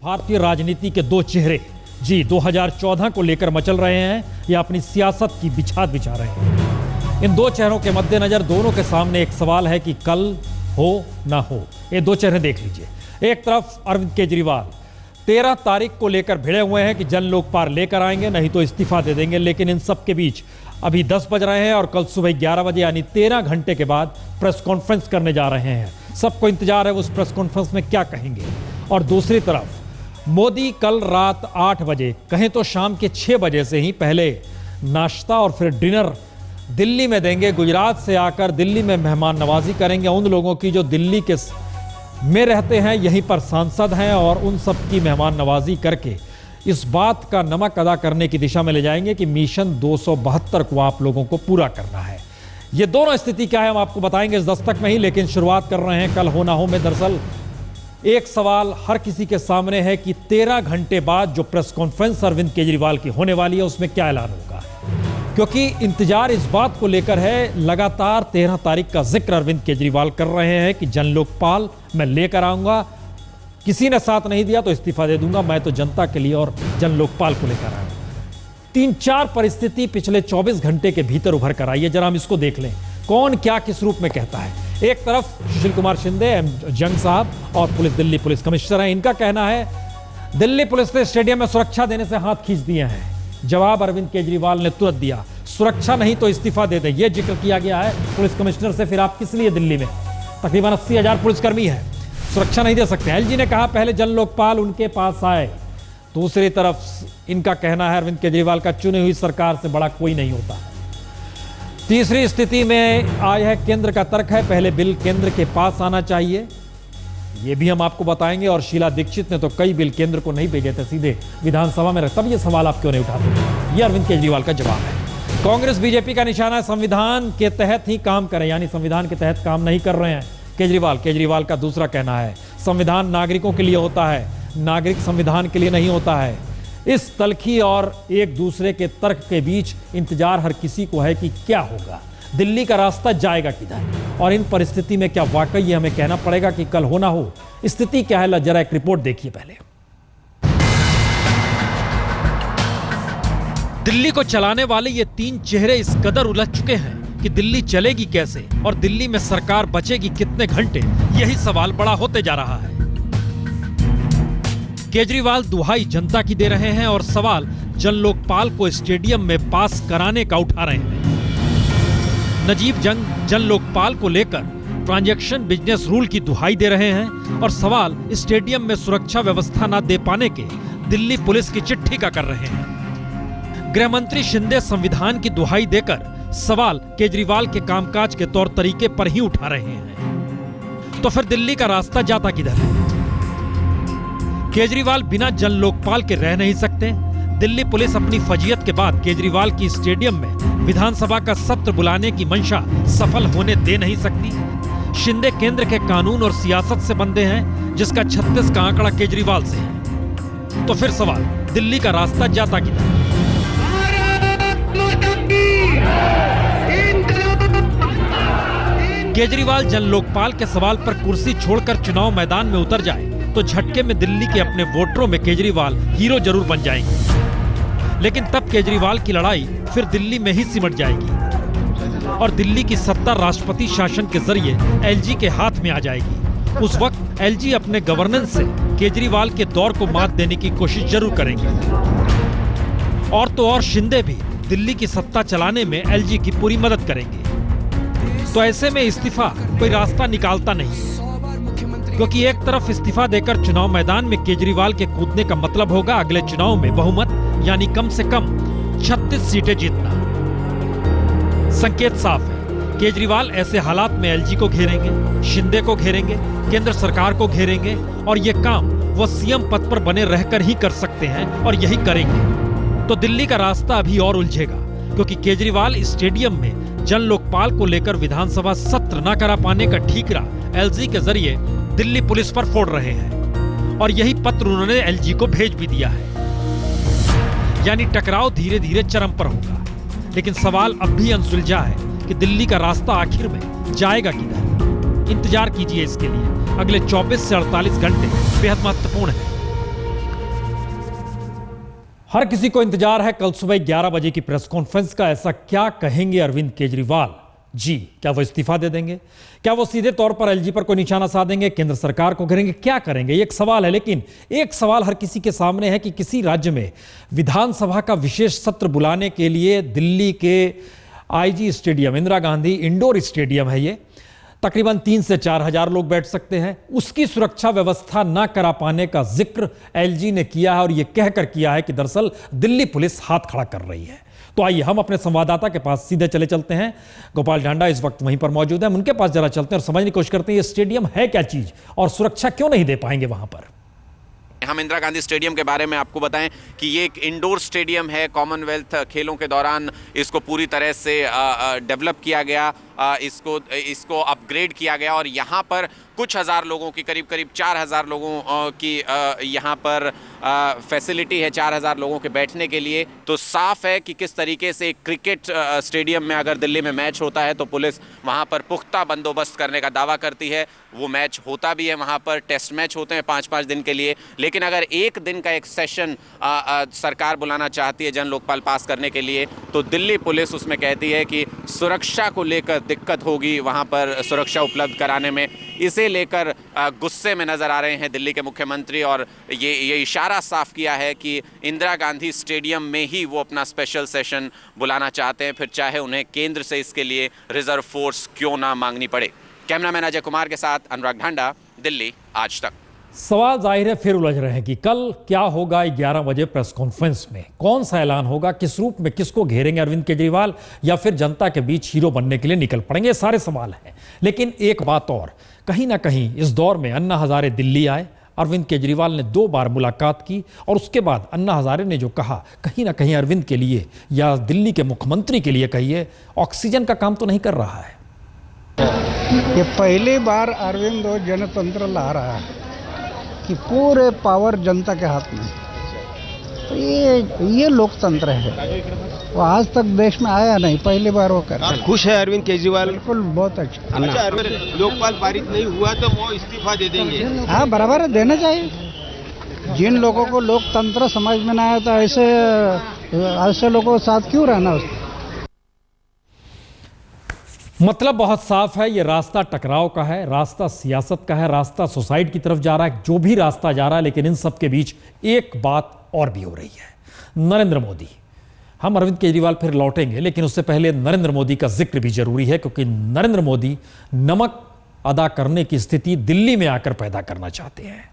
भारतीय राजनीति के दो चेहरे जी 2014 को लेकर मचल रहे हैं या अपनी सियासत की बिछाद बिछा रहे हैं। इन दो चेहरों के मद्देनजर दोनों के सामने एक सवाल है कि कल हो ना हो। ये दो चेहरे देख लीजिए। एक तरफ अरविंद केजरीवाल 13 तारीख को लेकर भिड़े हुए हैं कि जन लोकपाल लेकर आएंगे, नहीं तो इस्तीफा दे देंगे। लेकिन इन सब के बीच अभी 10 बज रहे हैं और कल सुबह 11 बजे यानी 13 घंटे के बाद प्रेस कॉन्फ्रेंस करने जा रहे हैं। सबको इंतजार है उस प्रेस कॉन्फ्रेंस में क्या कहेंगे। और दूसरी तरफ मोदी कल रात 8 बजे, कहें तो शाम के 6 बजे से ही पहले नाश्ता और फिर डिनर दिल्ली में देंगे। गुजरात से आकर दिल्ली में मेहमान नवाजी करेंगे उन लोगों की जो दिल्ली के में रहते हैं, यहीं पर सांसद हैं, और उन सब की मेहमान नवाजी करके इस बात का नमक अदा करने की दिशा में ले जाएंगे कि मिशन 272 को आप लोगों को पूरा करना है। ये दोनों स्थिति क्या है हम आपको बताएंगे इस दस्तक में ही, लेकिन शुरुआत कर रहे हैं कल हो ना हो में। दरअसल एक सवाल हर किसी के सामने है कि 13 घंटे बाद जो प्रेस कॉन्फ्रेंस अरविंद केजरीवाल की होने वाली है उसमें क्या ऐलान होगा, क्योंकि इंतजार इस बात को लेकर है। लगातार 13 तारीख का जिक्र अरविंद केजरीवाल कर रहे हैं कि जन लोकपाल मैं लेकर आऊंगा, किसी ने साथ नहीं दिया तो इस्तीफा दे दूंगा, मैं तो जनता के लिए और जन लोकपाल को लेकर आया। 3-4 परिस्थिति पिछले 24 घंटे के भीतर उभर कर आई है। जरा हम इसको देख लें कौन क्या किस रूप में कहता है। एक तरफ सुशील कुमार शिंदे जंग साहब और दिल्ली पुलिस कमिश्नर हैं। इनका कहना है दिल्ली पुलिस ने स्टेडियम में सुरक्षा देने से हाथ खींच दिए हैं। जवाब अरविंद केजरीवाल ने तुरंत दिया, सुरक्षा नहीं तो इस्तीफा दे दे। यह जिक्र किया गया है पुलिस कमिश्नर से। फिर आप किस लिए दिल्ली में तकरीबन 80,000 पुलिसकर्मी है, सुरक्षा नहीं दे सकते। एलजी ने कहा पहले जन लोकपाल उनके पास आए। दूसरी तरफ इनका कहना है अरविंद केजरीवाल का चुनी हुई सरकार से बड़ा कोई नहीं होता। तीसरी स्थिति में आया है केंद्र का तर्क है पहले बिल केंद्र के पास आना चाहिए, यह भी हम आपको बताएंगे। और शीला दीक्षित ने तो कई बिल केंद्र को नहीं भेजे थे, सीधे विधानसभा में रखता। तब ये सवाल आप क्यों नहीं उठाते, ये अरविंद केजरीवाल का जवाब है। कांग्रेस बीजेपी का निशाना है संविधान के तहत ही काम करें, यानी संविधान के तहत काम नहीं कर रहे हैं केजरीवाल का दूसरा कहना है संविधान नागरिकों के लिए होता है, नागरिक संविधान के लिए नहीं होता है। इस तलखी और एक दूसरे के तर्क के बीच इंतजार हर किसी को है कि क्या होगा, दिल्ली का रास्ता जाएगा किधर। और इन परिस्थिति में क्या वाकई ये हमें कहना पड़ेगा कि कल हो ना हो, स्थिति क्या है जरा एक रिपोर्ट देखिए पहले। दिल्ली को चलाने वाले ये 3 चेहरे इस कदर उलझ चुके हैं कि दिल्ली चलेगी कैसे और दिल्ली में सरकार बचेगी कितने घंटे, यही सवाल बड़ा होते जा रहा है। केजरीवाल दुहाई जनता की दे रहे हैं और सवाल जन लोकपाल को स्टेडियम में पास कराने का उठा रहे हैं। नजीब जंग जन लोकपाल को लेकर ट्रांजैक्शन बिजनेस रूल की दुहाई दे रहे हैं और सवाल स्टेडियम में सुरक्षा व्यवस्था न दे पाने के दिल्ली पुलिस की चिट्ठी का कर रहे हैं। गृह मंत्री शिंदे संविधान की दुहाई देकर सवाल केजरीवाल के कामकाज के तौर तरीके पर ही उठा रहे हैं। तो फिर दिल्ली का रास्ता जाता किधर है? केजरीवाल बिना जन लोकपाल के रह नहीं सकते। दिल्ली पुलिस अपनी फजीयत के बाद केजरीवाल की स्टेडियम में विधानसभा का सत्र बुलाने की मंशा सफल होने दे नहीं सकती। शिंदे केंद्र के कानून और सियासत से बंधे हैं, जिसका 36 का आंकड़ा केजरीवाल से है। तो फिर सवाल दिल्ली का रास्ता जाता किधर? केजरीवाल जन लोकपाल के सवाल पर कुर्सी छोड़कर चुनाव मैदान में उतर जाए तो झटके में दिल्ली के अपने वोटरों में केजरीवाल हीरो जरूर बन जाएंगे, लेकिन तब केजरीवाल की लड़ाई फिर दिल्ली में ही सिमट जाएगी और दिल्ली की सत्ता राष्ट्रपति शासन के जरिए एलजी के हाथ में आ जाएगी। उस वक्त एलजी अपने गवर्नेंस से केजरीवाल के दौर को मात देने की कोशिश जरूर करेंगे। और तो और शिंदे भी दिल्ली की सत्ता चलाने में एलजी की पूरी मदद करेंगे। तो ऐसे में इस्तीफा कोई रास्ता निकालता नहीं, क्योंकि एक तरफ इस्तीफा देकर चुनाव मैदान में केजरीवाल के कूदने का मतलब होगा अगले चुनाव में बहुमत यानी कम से कम 36 सीटें जीतना। संकेत साफ है, केजरीवाल ऐसे हालात में एलजी को घेरेंगे, शिंदे को घेरेंगे, केंद्र सरकार को घेरेंगे और ये काम वो सीएम पद पर बने रहकर ही कर सकते हैं और यही करेंगे। तो दिल्ली का रास्ता अभी और उलझेगा, क्योंकि केजरीवाल स्टेडियम में जन लोकपाल को लेकर विधानसभा सत्र न करा पाने का ठीकरा एलजी के जरिए दिल्ली पुलिस पर फोड़ रहे हैं और यही पत्र उन्होंने एलजी को भेज भी दिया है। यानी टकराव धीरे धीरे चरम पर होगा, लेकिन सवाल अब भी अनसुलझा है कि दिल्ली का रास्ता आखिर में जाएगा किधर। इंतजार कीजिए इसके लिए, अगले 24 से 48 घंटे बेहद महत्वपूर्ण है। हर किसी को इंतजार है कल सुबह 11 बजे की प्रेस कॉन्फ्रेंस का। ऐसा क्या कहेंगे अरविंद केजरीवाल जी? क्या वो इस्तीफा दे देंगे? क्या वो सीधे तौर पर एलजी पर कोई निशाना साधेंगे? केंद्र सरकार को घेरेंगे? क्या करेंगे? ये एक सवाल है। लेकिन एक सवाल हर किसी के सामने है कि किसी राज्य में विधानसभा का विशेष सत्र बुलाने के लिए दिल्ली के IG stadium, Indira Gandhi indoor stadium है ये, तकरीबन 3 से 4 हजार लोग बैठ सकते हैं, उसकी सुरक्षा व्यवस्था ना करा पाने का जिक्र एलजी ने किया है और यह कहकर किया है कि दरअसल दिल्ली पुलिस हाथ खड़ा कर रही है। तो आइए हम अपने संवाददाता के पास सीधे चलते हैं। गोपाल ढांडा इस वक्त वहीं पर मौजूद है, हम उनके पास जरा चलते हैं और समझने की कोशिश करते हैं ये स्टेडियम है क्या चीज और सुरक्षा क्यों नहीं दे पाएंगे वहां पर। हम इंदिरा गांधी स्टेडियम के बारे में आपको बताएं कि ये एक इंडोर स्टेडियम है। कॉमनवेल्थ खेलों के दौरान इसको पूरी तरह से डेवलप किया गया, इसको अपग्रेड किया गया और यहाँ पर कुछ हजार लोगों की, करीब 4000 लोगों की यहाँ पर फैसिलिटी है, 4000 लोगों के बैठने के लिए। तो साफ है कि किस तरीके से क्रिकेट स्टेडियम में अगर दिल्ली में मैच होता है तो पुलिस वहाँ पर पुख्ता बंदोबस्त करने का दावा करती है। वो मैच होता भी है, वहाँ पर टेस्ट मैच होते हैं 5-5 दिन के लिए। लेकिन अगर एक दिन का एक सेशन सरकार बुलाना चाहती है जन लोकपाल पास करने के लिए, तो दिल्ली पुलिस उसमें कहती है कि सुरक्षा को लेकर दिक्कत होगी वहाँ पर सुरक्षा उपलब्ध कराने में। इसे लेकर गुस्से में नजर आ रहे हैं दिल्ली के मुख्यमंत्री और ये इशारा साफ किया है कि इंदिरा गांधी स्टेडियम में ही वो अपना स्पेशल सेशन बुलाना चाहते हैं, फिर चाहे उन्हें केंद्र से इसके लिए रिजर्व फोर्स क्यों ना मांगनी पड़े। कैमरामैन अजय कुमार के साथ अनुराग ढांडा, दिल्ली आज तक। सवाल जाहिर है फिर उलझ रहे हैं कि कल क्या होगा 11 बजे प्रेस कॉन्फ्रेंस में, कौन सा ऐलान होगा, किस रूप में, किसको घेरेंगे अरविंद केजरीवाल या फिर जनता के बीच हीरो बनने के लिए निकल पड़ेंगे, ये सारे सवाल हैं। लेकिन एक बात और, कहीं ना कहीं इस दौर में अन्ना हजारे दिल्ली आए, अरविंद केजरीवाल ने 2 बार मुलाकात की और उसके बाद अन्ना हजारे ने जो कहा, कहीं ना कहीं अरविंद के लिए या दिल्ली के मुख्यमंत्री के लिए कहिए, ऑक्सीजन का काम तो नहीं कर रहा है। ये पहली बार अरविंद जनतंत्र ला रहा है कि पूरे पावर जनता के हाथ में। तो ये लोकतंत्र है, वो आज तक देश में आया नहीं, पहली बार वो कर रहा है। खुश है अरविंद केजरीवाल? बिल्कुल, बहुत अच्छा। अगर लोकपाल पारित नहीं हुआ तो वो इस्तीफा दे देंगे? हाँ, बराबर है, देना चाहिए। जिन लोगों को लोकतंत्र समझ में ना आया तो ऐसे लोगों के साथ क्यों रहना उसको। मतलब बहुत साफ है, ये रास्ता टकराव का है, रास्ता सियासत का है, रास्ता सुसाइड की तरफ जा रहा है, जो भी रास्ता जा रहा है। लेकिन इन सब के बीच एक बात और भी हो रही है, नरेंद्र मोदी। हम अरविंद केजरीवाल फिर लौटेंगे, लेकिन उससे पहले नरेंद्र मोदी का जिक्र भी जरूरी है, क्योंकि नरेंद्र मोदी नमक अदा करने की स्थिति दिल्ली में आकर पैदा करना चाहते हैं।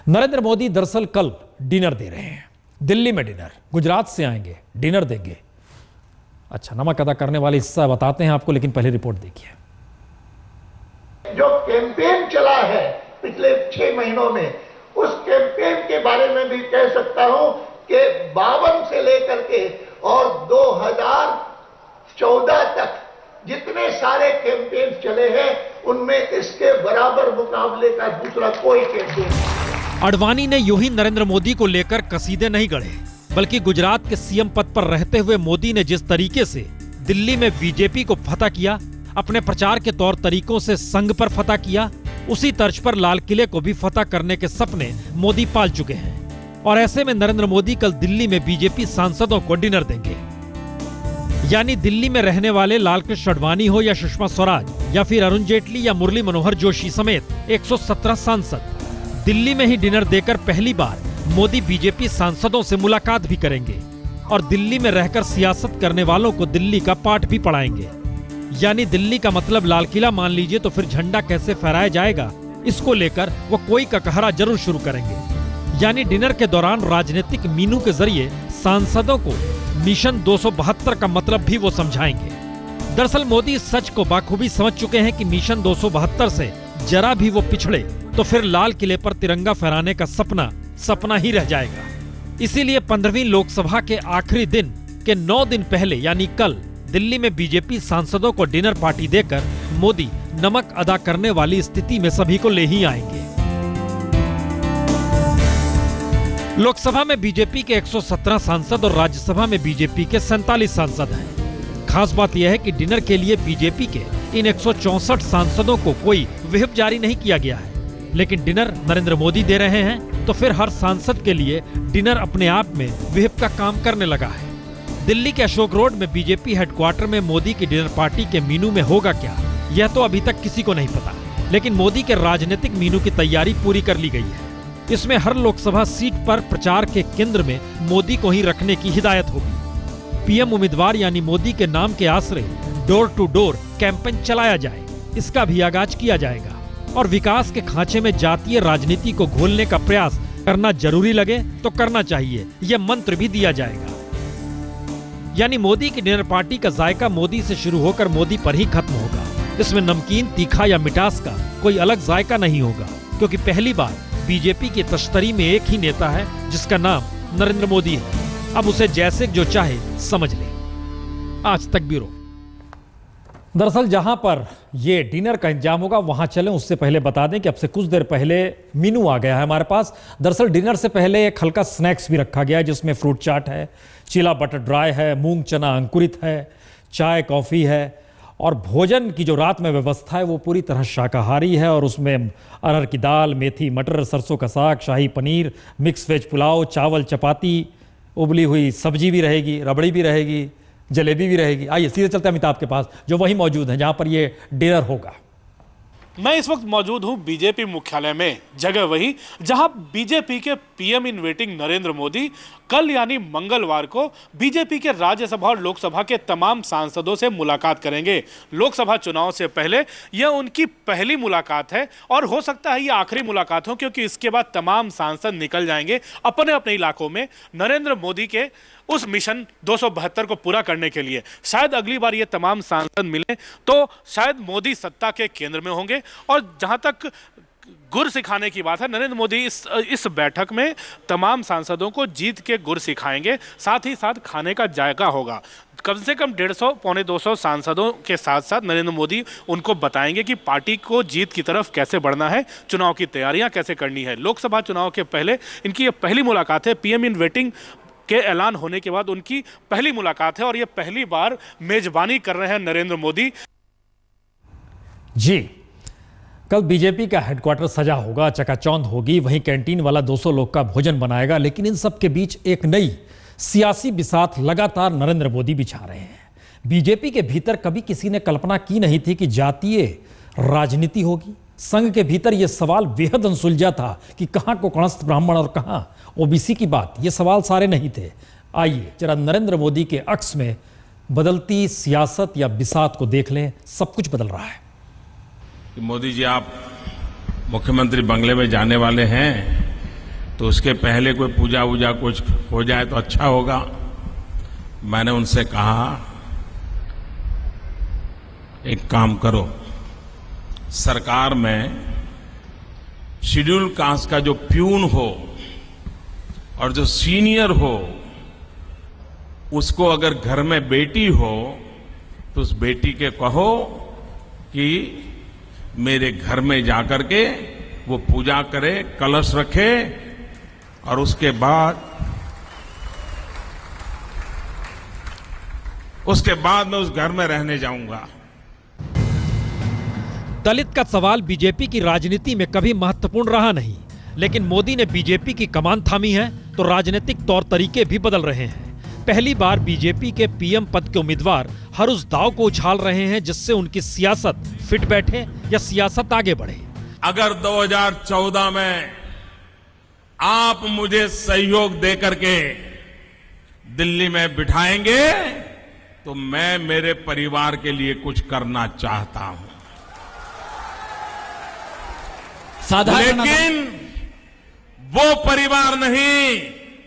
नरेंद्र मोदी दरअसल कल डिनर दे रहे हैं, दिल्ली में डिनर, गुजरात से आएंगे, डिनर देंगे। अच्छा, नमक अदा करने वाले हिस्सा बताते हैं आपको, लेकिन पहले रिपोर्ट देखिए। जो कैंपेन चला है पिछले 6 महीनों में, उस कैंपेन के बारे में भी कह सकता हूं कि 52 से लेकर के और 2014 तक जितने सारे कैंपेन चले हैं, उनमें इसके बराबर मुकाबले का दूसरा कोई कैंपेन नहीं। अडवाणी ने यूं ही नरेंद्र मोदी को लेकर कसीदे नहीं गढ़े, बल्कि गुजरात के सीएम पद पर रहते हुए मोदी ने जिस तरीके से दिल्ली में बीजेपी को फतह किया, अपने प्रचार के तौर तरीकों से संघ पर फतह किया, उसी तर्ज पर लाल किले को भी फतह करने के सपने मोदी पाल चुके हैं। और ऐसे में नरेंद्र मोदी कल दिल्ली में बीजेपी सांसदों को डिनर देंगे। यानी दिल्ली में रहने वाले लालकृष्ण अडवाणी हो या सुषमा स्वराज या फिर अरुण जेटली या मुरली मनोहर जोशी समेत 117 सांसद, दिल्ली में ही डिनर देकर पहली बार मोदी बीजेपी सांसदों से मुलाकात भी करेंगे और दिल्ली में रहकर सियासत करने वालों को दिल्ली का पाठ भी पढ़ाएंगे। यानी दिल्ली का मतलब लाल किला मान लीजिए, तो फिर झंडा कैसे फहराया जाएगा, इसको लेकर वो कोई ककहरा जरूर शुरू करेंगे। यानी डिनर के दौरान राजनीतिक मीनू के जरिए सांसदों को मिशन 272 का मतलब भी वो समझाएंगे। दरअसल मोदी इस सच को बाखूबी समझ चुके हैं कि मिशन 272 से जरा भी वो पिछड़े तो फिर लाल किले पर तिरंगा फहराने का सपना ही रह जाएगा। इसीलिए 15वीं लोकसभा के आखिरी दिन के 9 दिन पहले यानी कल दिल्ली में बीजेपी सांसदों को डिनर पार्टी देकर मोदी नमक अदा करने वाली स्थिति में सभी को ले ही आएंगे। लोकसभा में बीजेपी के 117 सांसद और राज्यसभा में बीजेपी के 47 सांसद हैं। खास बात यह है कि डिनर के लिए बीजेपी के इन 164 सांसदों को कोई व्हिप जारी नहीं किया गया है। लेकिन डिनर नरेंद्र मोदी दे रहे हैं तो फिर हर सांसद के लिए डिनर अपने आप में व्हिप का काम करने लगा है। दिल्ली के अशोक रोड में बीजेपी हेडक्वार्टर में मोदी की डिनर पार्टी के मेनू में होगा क्या, यह तो अभी तक किसी को नहीं पता, लेकिन मोदी के राजनीतिक मेनू की तैयारी पूरी कर ली गई है। इसमें हर लोकसभा सीट पर प्रचार के केंद्र में मोदी को ही रखने की हिदायत होगी। पीएम उम्मीदवार यानी मोदी के नाम के आसरे डोर टू डोर कैंपेन चलाया जाए, इसका भी आगाज किया जाएगा। और विकास के खांचे में जातीय राजनीति को घोलने का प्रयास करना जरूरी लगे तो करना चाहिए, यह मंत्र भी दिया जाएगा। यानी मोदी की डिनर पार्टी का जायका मोदी से शुरू होकर मोदी पर ही खत्म होगा। इसमें नमकीन, तीखा या मिठास का कोई अलग जायका नहीं होगा, क्योंकि पहली बार बीजेपी की तश्तरी में एक ही नेता है जिसका नाम नरेंद्र मोदी है। अब उसे जैसे जो चाहे समझ ले। आज तक ब्यूरो। दरअसल जहां पर ये डिनर का इंतजाम होगा वहां चलें, उससे पहले बता दें कि अब से कुछ देर पहले मेनू आ गया है हमारे पास। दरअसल डिनर से पहले एक हल्का स्नैक्स भी रखा गया है, जिसमें फ्रूट चाट है, चिला बटर ड्राई है, मूंग चना अंकुरित है, चाय कॉफ़ी है। और भोजन की जो रात में व्यवस्था है वो पूरी तरह शाकाहारी है, और उसमें अरहर की दाल, मेथी मटर, सरसों का साग, शाही पनीर, मिक्स वेज पुलाव, चावल, चपाती, उबली हुई सब्जी भी रहेगी, रबड़ी भी रहेगी, जलेबी भी रहेगी। आइए सीधे चलते हैं अमिताभ के पास, जो वही मौजूद हैं जहां पर ये डिनर होगा। मैं इस वक्त मौजूद हूं बीजेपी मुख्यालय में, जगह वही जहां बीजेपी के PM in waiting Narendra Modi कल यानी मंगलवार को बीजेपी के राज्यसभा और लोकसभा के तमाम सांसदों से मुलाकात करेंगे। लोकसभा चुनाव से पहले यह उनकी पहली मुलाकात है और हो सकता है यह आखिरी मुलाकात हो, क्योंकि इसके बाद तमाम सांसद निकल जाएंगे अपने अपने इलाकों में नरेंद्र मोदी के उस मिशन 272 को पूरा करने के लिए। शायद अगली बार ये तमाम सांसद मिले तो शायद मोदी सत्ता के केंद्र में होंगे। और जहां तक गुर सिखाने की बात है, नरेंद्र मोदी इस बैठक में तमाम सांसदों को जीत के गुर सिखाएंगे, साथ ही साथ खाने का जायका होगा। कम से कम 150 पौने 200 सांसदों के साथ साथ नरेंद्र मोदी उनको बताएंगे कि पार्टी को जीत की तरफ कैसे बढ़ना है, चुनाव की तैयारियां कैसे करनी है। लोकसभा चुनाव के पहले इनकी ये पहली मुलाकात है। पीएम इन वेटिंग के ऐलान होने के बाद उनकी पहली मुलाकात है और ये पहली बार मेजबानी कर रहे हैं नरेंद्र मोदी। जी, कल बीजेपी का हेडक्वार्टर सजा होगा, चकाचौंध होगी, वहीं कैंटीन वाला 200 लोग का भोजन बनाएगा। लेकिन इन सब के बीच एक नई सियासी बिसात लगातार नरेंद्र मोदी बिछा रहे हैं। बीजेपी के भीतर कभी किसी ने कल्पना की नहीं थी कि जातीय राजनीति होगी। संघ के भीतर यह सवाल बेहद अनसुलझा था कि कहां कोकणस्थ ब्राह्मण और कहां ओबीसी की बात। ये सवाल सारे नहीं थे। आइए जरा नरेंद्र मोदी के अक्स में बदलती सियासत या बिसात को देख लें। सब कुछ बदल रहा है। मोदी जी, आप मुख्यमंत्री बंगले में जाने वाले हैं तो उसके पहले कोई पूजा वूजा कुछ हो जाए तो अच्छा होगा। मैंने उनसे कहा एक काम करो, सरकार में शेड्यूल कास्ट का जो प्यून हो और जो सीनियर हो, उसको अगर घर में बेटी हो तो उस बेटी के कहो कि मेरे घर में जाकर के वो पूजा करे, कलश रखे, और उसके बाद मैं उस घर में रहने जाऊंगा। दलित का सवाल बीजेपी की राजनीति में कभी महत्वपूर्ण रहा नहीं, लेकिन मोदी ने बीजेपी की कमान थामी है तो राजनीतिक तौर तरीके भी बदल रहे हैं। पहली बार बीजेपी के पीएम पद के उम्मीदवार हर उस दाव को उछाल रहे हैं जिससे उनकी सियासत फिट बैठे या सियासत आगे बढ़े। अगर 2014 में आप मुझे सहयोग देकर के दिल्ली में बिठाएंगे तो मैं मेरे परिवार के लिए कुछ करना चाहता हूं, लेकिन वो परिवार नहीं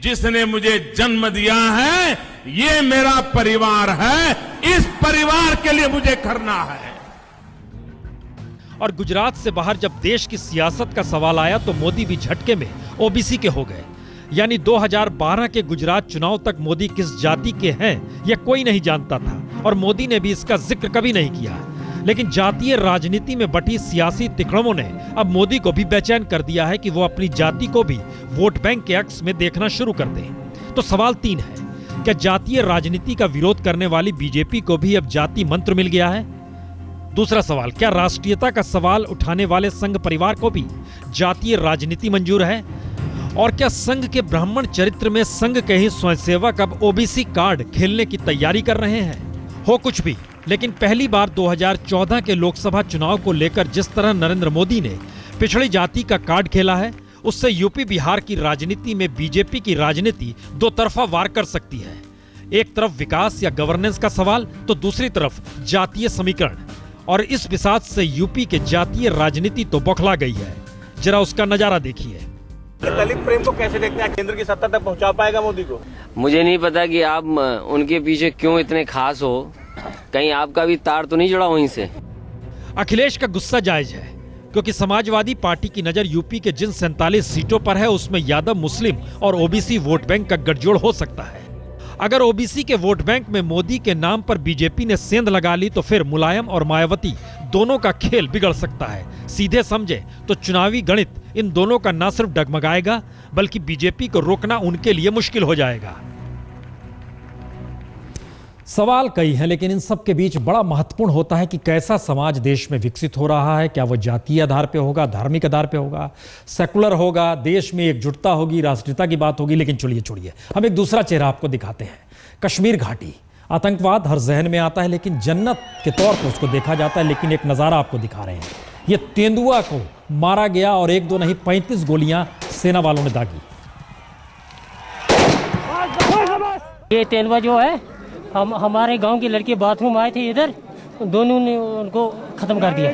जिसने मुझे जन्म दिया है। ये मेरा परिवार है, इस परिवार के लिए मुझे करना है। और गुजरात से बाहर जब देश की सियासत का सवाल आया तो मोदी भी झटके में ओबीसी के हो गए। यानी 2012 के गुजरात चुनाव तक मोदी किस जाति के हैं यह कोई नहीं जानता था और मोदी ने भी इसका जिक्र कभी नहीं किया। लेकिन जातीय राजनीति में बटी सियासी तिकड़मों ने अब मोदी को भी बेचैन कर दिया है कि वो अपनी जाति को भी वोट बैंक के अक्स में देखना शुरू कर दें। तो सवाल 3 है, क्या जातीय राजनीति का विरोध करने वाली बीजेपी को भी अब जाति मंत्र मिल गया है? दूसरा सवाल, क्या राष्ट्रीयता का सवाल उठाने वाले संघ परिवार को भी जातीय राजनीति मंजूर है? और क्या संघ के ब्राह्मण चरित्र में संघ के ही स्वयंसेवक अब ओबीसी कार्ड खेलने की तैयारी कर रहे हैं? हो कुछ भी, लेकिन पहली बार 2014 के लोकसभा चुनाव को लेकर जिस तरह नरेंद्र मोदी ने पिछड़ी जाति का कार्ड खेला है, उससे यूपी बिहार की राजनीति में बीजेपी की राजनीति दो तरफा वार कर सकती है। एक तरफ विकास या गवर्नेंस का सवाल, तो दूसरी तरफ जातीय समीकरण। और इस विषाद से यूपी के जातीय राजनीति तो बौखला गई है। जरा उसका नजारा देखिए। दलित प्रेम को कैसे देखते हैं? केंद्र की सत्ता तक पहुंचा पाएगा मोदी को? मुझे नहीं पता कि आप उनके पीछे क्यों इतने खास हो, कहीं आपका भी तार तो नहीं जुड़ा वहीं से। अखिलेश का गुस्सा जायज है, क्योंकि समाजवादी पार्टी की नजर यूपी के जिन 47 सीटों पर है, उसमें यादव, मुस्लिम और ओबीसी वोट बैंक का गठजोड़ हो सकता है। अगर ओबीसी के वोट बैंक में मोदी के नाम पर बीजेपी ने सेंध लगा ली, तो फिर मुलायम और मायावती दोनों का खेल बिगड़ सकता है। सीधे समझे तो चुनावी गणित इन दोनों का न सिर्फ डगमगाएगा, बल्कि बीजेपी को रोकना उनके लिए मुश्किल हो जाएगा। सवाल कई हैं, लेकिन इन सब के बीच बड़ा महत्वपूर्ण होता है कि कैसा समाज देश में विकसित हो रहा है। क्या वो जातीय आधार पे होगा, धार्मिक आधार पे होगा, सेकुलर होगा, देश में एकजुटता होगी, राष्ट्रीयता की बात होगी। लेकिन छोड़िए, हम एक दूसरा चेहरा आपको दिखाते हैं। कश्मीर घाटी, आतंकवाद हर जहन में आता है, लेकिन जन्नत के तौर पर उसको देखा जाता है। लेकिन एक नज़ारा आपको दिखा रहे हैं, ये तेंदुआ को मारा गया और एक दो नहीं 35 गोलियां सेना वालों ने दागी। ये तेंदुआ जो है, हमारे गांव के लड़के बाथरूम आए थे इधर, दोनों ने उनको खत्म कर दिया।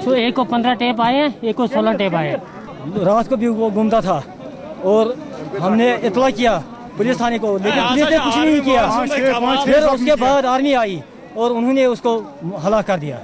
तो एक को 15 टेप आए हैं, एक को 16 टेप आए हैं। रात को भी वो घूमता था और हमने इतला किया पुलिस थाने को, लेकिन पुलिस ने कुछ नहीं किया। फिर उसके बाद आर्मी आई और उन्होंने उसको हलाक कर दिया।